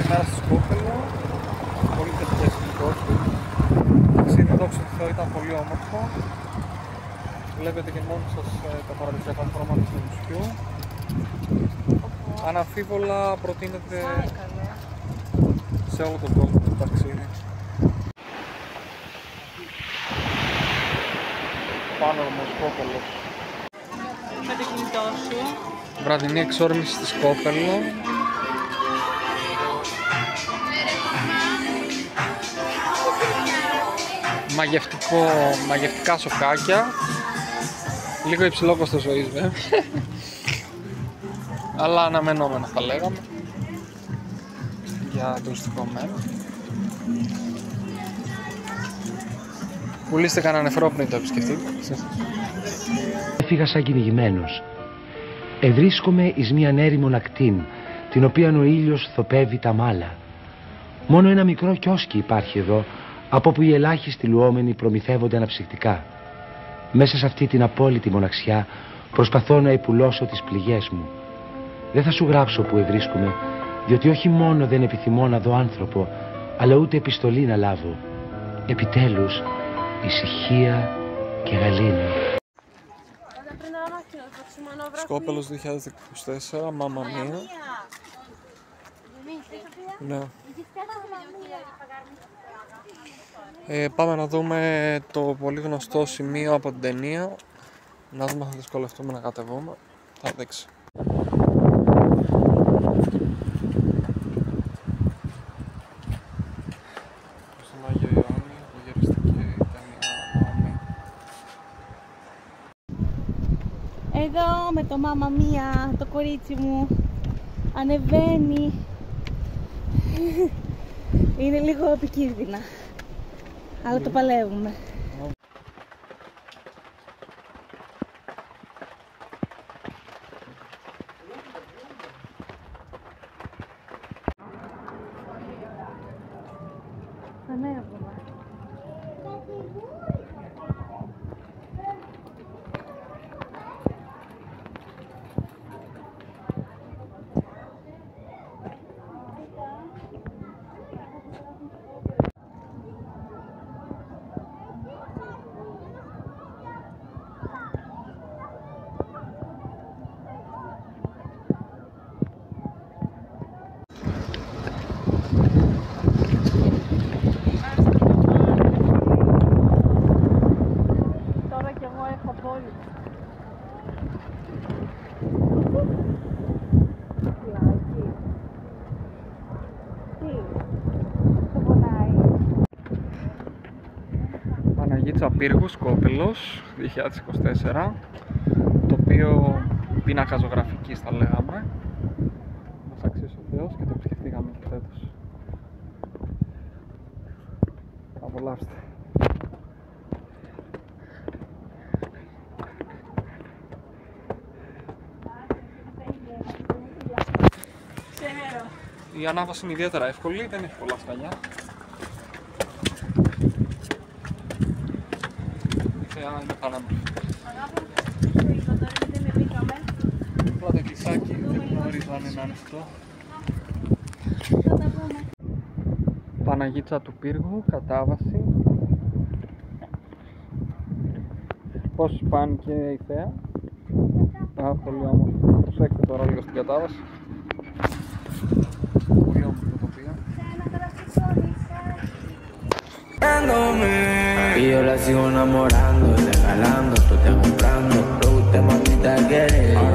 μέρα στο Σκόπελο. Πολύ θετικές επιπτώσεις. Ταξίδι, δόξα τω Θεώ, ήταν πολύ όμορφο. Βλέπετε και μόνοι σας τα παραδοσιακά χρώματα του νησιού. Αναμφίβολα προτείνεται σε όλο τον κόσμο το ταξίδι. Πάνω ο Σκόπελος. Με το κινητό σου. Βραδινή εξόρμηση στη Σκόπελο. Μαγευτικά σοκάκια. Λίγο υψηλό κόστος ζωής βέβαια. Αλλά αναμενόμενα θα λέγαμε. Για τουριστικό μέρος. Πουλήστε κανένα νεφρόπνητο, επισκεφτείτε. Έφυγα σαν κυνηγημένος. Ευρίσκομαι εις μίαν έρημον ακτήν, την οποία ο ήλιος θοπεύει τα μάλα. Μόνο ένα μικρό κιόσκι υπάρχει εδώ, από που οι ελάχιστοι λουόμενοι προμηθεύονται αναψυκτικά. Μέσα σε αυτή την απόλυτη μοναξιά προσπαθώ να επουλώσω τις πληγές μου. Δεν θα σου γράψω που ευρίσκομαι, διότι όχι μόνο δεν επιθυμώ να δω άνθρωπο, αλλά ούτε επιστολή να λάβω. Επιτέλους, ησυχία και γαλήνη. Σκόπελος 2024, Μάμα Μία. Ναι. Πάμε να δούμε το πολύ γνωστό σημείο από την ταινία. Να δούμε αν θα δυσκολευτούμε να κατεβούμε. Θα δείξει. Στον Άγιο Ιωάννη, απογευαστική ταινία. Εδώ με το Μάμα Μία, το κορίτσι μου ανεβαίνει. Είναι λίγο επικίνδυνα, αλλά το παλεύουμε. Ανέβουμε. Παναγίτσα Πύργου, Σκόπελος 2024, το οποίο πίνακα ζωγραφικής θα λέγαμε. Μας αξίζει ο Θεός και το επισκεφτήκαμε και φέτος. Απολαύστε. Η ανάβαση είναι ιδιαίτερα εύκολη, δεν έχει πολλά σκαλιά. Είναι πανέμορφη. Απλά το κλεισάκι δεν γνωρίζω αν είναι ανοιχτό. Παναγίτσα του Πύργου, κατάβαση. Πώς φάνηκε η θέα? Πολύ όμορφο. Προσέξτε τώρα λίγο στην κατάβαση. Πολύ όμορφο το τοπίο. Y yo la sigo enamorando, regalando, tú te comprando, lo que usted mamita quiere.